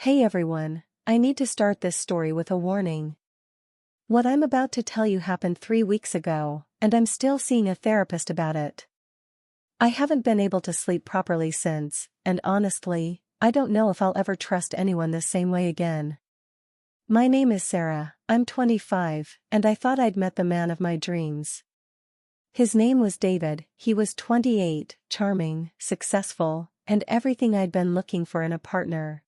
Hey everyone, I need to start this story with a warning. What I'm about to tell you happened 3 weeks ago, and I'm still seeing a therapist about it. I haven't been able to sleep properly since, and honestly, I don't know if I'll ever trust anyone the same way again. My name is Sarah, I'm 25, and I thought I'd met the man of my dreams. His name was David, he was 28, charming, successful, and everything I'd been looking for in a partner.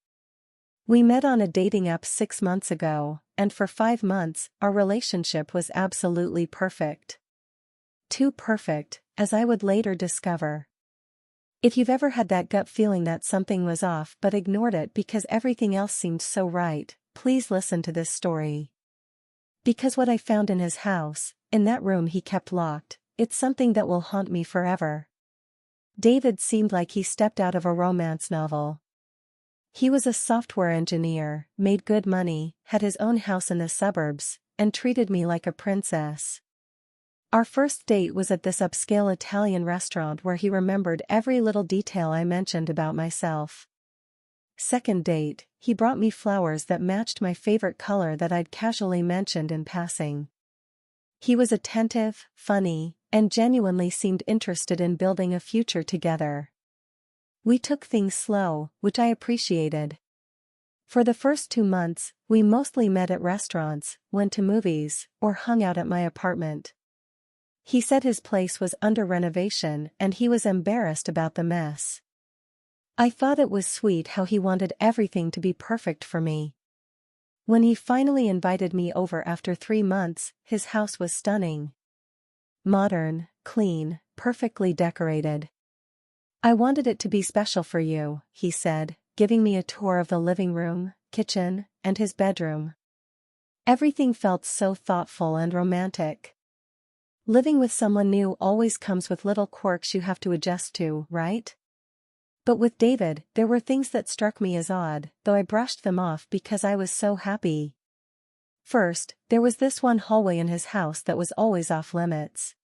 We met on a dating app 6 months ago, and for 5 months, our relationship was absolutely perfect. Too perfect, as I would later discover. If you've ever had that gut feeling that something was off but ignored it because everything else seemed so right, please listen to this story. Because what I found in his house, in that room he kept locked, it's something that will haunt me forever. David seemed like he stepped out of a romance novel. He was a software engineer, made good money, had his own house in the suburbs, and treated me like a princess. Our first date was at this upscale Italian restaurant where he remembered every little detail I mentioned about myself. Second date, he brought me flowers that matched my favorite color that I'd casually mentioned in passing. He was attentive, funny, and genuinely seemed interested in building a future together. We took things slow, which I appreciated. For the first 2 months, we mostly met at restaurants, went to movies, or hung out at my apartment. He said his place was under renovation and he was embarrassed about the mess. I thought it was sweet how he wanted everything to be perfect for me. When he finally invited me over after 3 months, his house was stunning. Modern, clean, perfectly decorated. I wanted it to be special for you, he said, giving me a tour of the living room, kitchen, and his bedroom. Everything felt so thoughtful and romantic. Living with someone new always comes with little quirks you have to adjust to, right? But with David, there were things that struck me as odd, though I brushed them off because I was so happy. First, there was this one hallway in his house that was always off limits.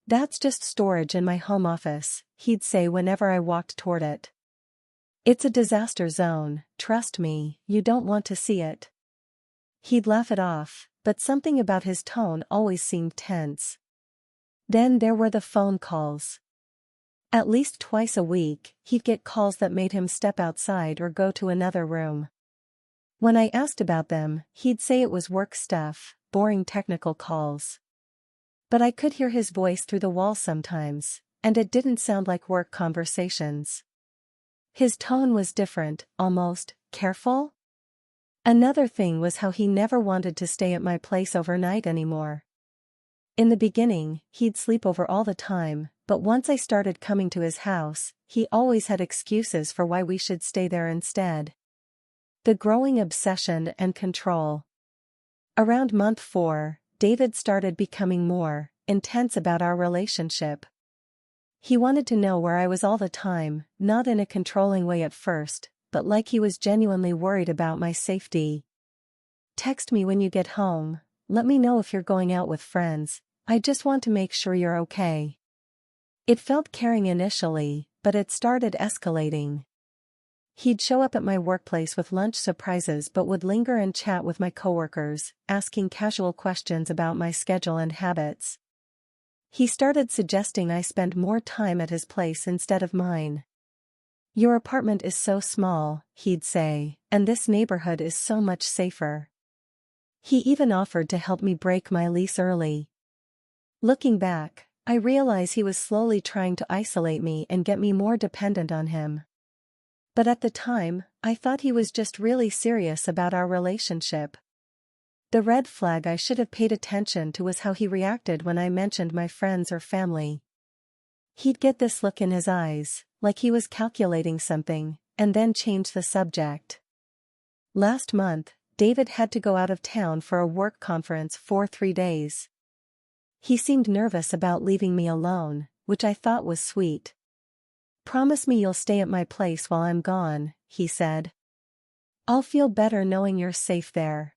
"That's just storage in my home office," he'd say whenever I walked toward it. "It's a disaster zone, trust me, you don't want to see it." He'd laugh it off, but something about his tone always seemed tense. Then there were the phone calls. At least twice a week, he'd get calls that made him step outside or go to another room. When I asked about them, he'd say it was work stuff, boring technical calls. But I could hear his voice through the wall sometimes, and it didn't sound like work conversations. His tone was different, almost careful. Another thing was how he never wanted to stay at my place overnight anymore. In the beginning, he'd sleep over all the time, but once I started coming to his house, he always had excuses for why we should stay there instead. The growing obsession and control. Around month 4, David started becoming more intense about our relationship. He wanted to know where I was all the time, not in a controlling way at first, but like he was genuinely worried about my safety. "Text me when you get home, let me know if you're going out with friends, I just want to make sure you're okay." It felt caring initially, but it started escalating. He'd show up at my workplace with lunch surprises but would linger and chat with my coworkers, asking casual questions about my schedule and habits. He started suggesting I spend more time at his place instead of mine. "Your apartment is so small," he'd say, "and this neighborhood is so much safer." He even offered to help me break my lease early. Looking back, I realize he was slowly trying to isolate me and get me more dependent on him. But at the time, I thought he was just really serious about our relationship. The red flag I should have paid attention to was how he reacted when I mentioned my friends or family. He'd get this look in his eyes, like he was calculating something, and then change the subject. Last month, David had to go out of town for a work conference for 3 days. He seemed nervous about leaving me alone, which I thought was sweet. "Promise me you'll stay at my place while I'm gone," he said. "I'll feel better knowing you're safe there."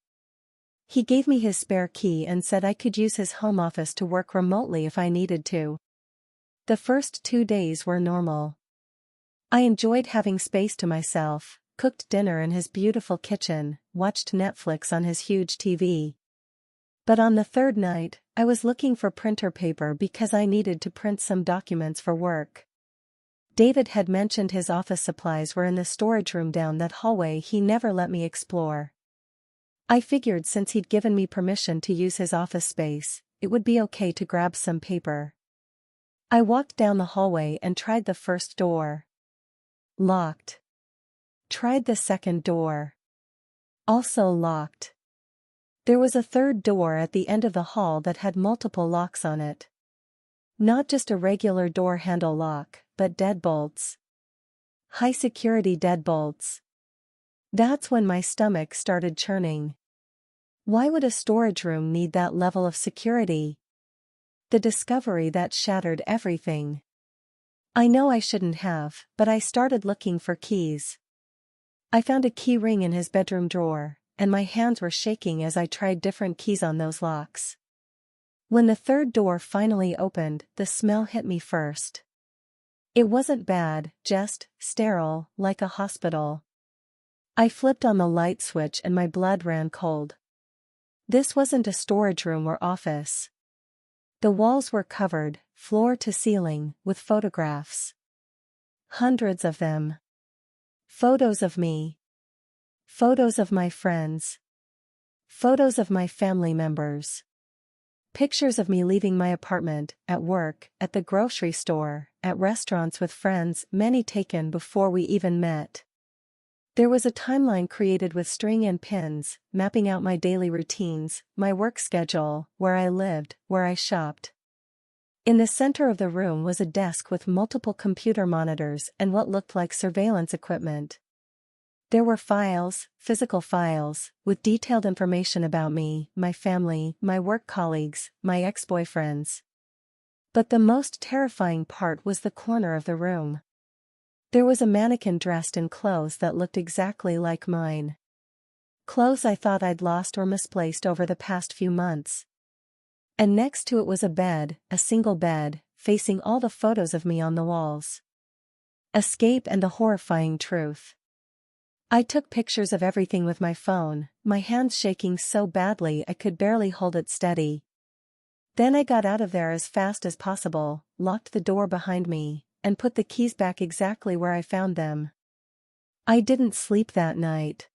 He gave me his spare key and said I could use his home office to work remotely if I needed to. The first 2 days were normal. I enjoyed having space to myself, cooked dinner in his beautiful kitchen, watched Netflix on his huge TV. But on the third night, I was looking for printer paper because I needed to print some documents for work. David had mentioned his office supplies were in the storage room down that hallway he never let me explore. I figured since he'd given me permission to use his office space, it would be okay to grab some paper. I walked down the hallway and tried the first door. Locked. Tried the second door. Also locked. There was a third door at the end of the hall that had multiple locks on it. Not just a regular door handle lock, but deadbolts. High-security deadbolts. That's when my stomach started churning. Why would a storage room need that level of security? The discovery that shattered everything. I know I shouldn't have, but I started looking for keys. I found a key ring in his bedroom drawer, and my hands were shaking as I tried different keys on those locks. When the third door finally opened, the smell hit me first. It wasn't bad, just sterile, like a hospital. I flipped on the light switch and my blood ran cold. This wasn't a storage room or office. The walls were covered, floor to ceiling, with photographs. Hundreds of them. Photos of me. Photos of my friends. Photos of my family members. Pictures of me leaving my apartment, at work, at the grocery store, at restaurants with friends, many taken before we even met. There was a timeline created with string and pins, mapping out my daily routines, my work schedule, where I lived, where I shopped. In the center of the room was a desk with multiple computer monitors and what looked like surveillance equipment. There were files, physical files, with detailed information about me, my family, my work colleagues, my ex-boyfriends. But the most terrifying part was the corner of the room. There was a mannequin dressed in clothes that looked exactly like mine. Clothes I thought I'd lost or misplaced over the past few months. And next to it was a bed, a single bed, facing all the photos of me on the walls. Escape and the horrifying truth. I took pictures of everything with my phone, my hands shaking so badly I could barely hold it steady. Then I got out of there as fast as possible, locked the door behind me, and put the keys back exactly where I found them. I didn't sleep that night.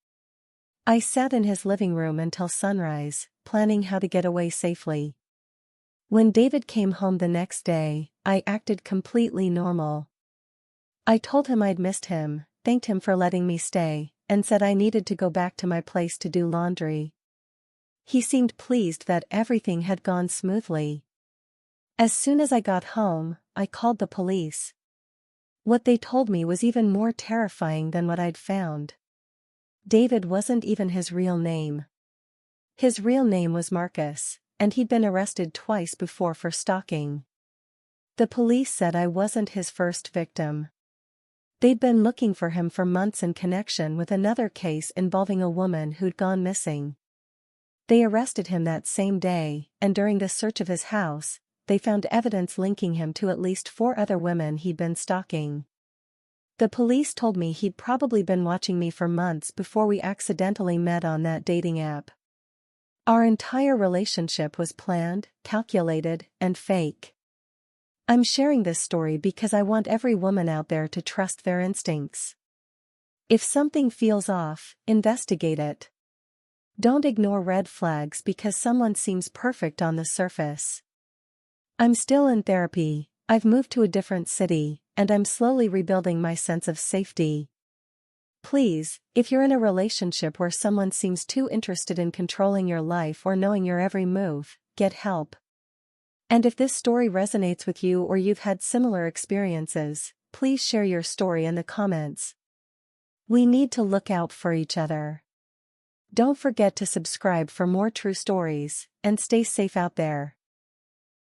I sat in his living room until sunrise, planning how to get away safely. When David came home the next day, I acted completely normal. I told him I'd missed him, thanked him for letting me stay, and said I needed to go back to my place to do laundry. He seemed pleased that everything had gone smoothly. As soon as I got home, I called the police. What they told me was even more terrifying than what I'd found. David wasn't even his real name. His real name was Marcus, and he'd been arrested twice before for stalking. The police said I wasn't his first victim. They'd been looking for him for months in connection with another case involving a woman who'd gone missing. They arrested him that same day, and during the search of his house, they found evidence linking him to at least 4 other women he'd been stalking. The police told me he'd probably been watching me for months before we accidentally met on that dating app. Our entire relationship was planned, calculated, and fake. I'm sharing this story because I want every woman out there to trust their instincts. If something feels off, investigate it. Don't ignore red flags because someone seems perfect on the surface. I'm still in therapy, I've moved to a different city, and I'm slowly rebuilding my sense of safety. Please, if you're in a relationship where someone seems too interested in controlling your life or knowing your every move, get help. And if this story resonates with you or you've had similar experiences, please share your story in the comments. We need to look out for each other. Don't forget to subscribe for more true stories, and stay safe out there.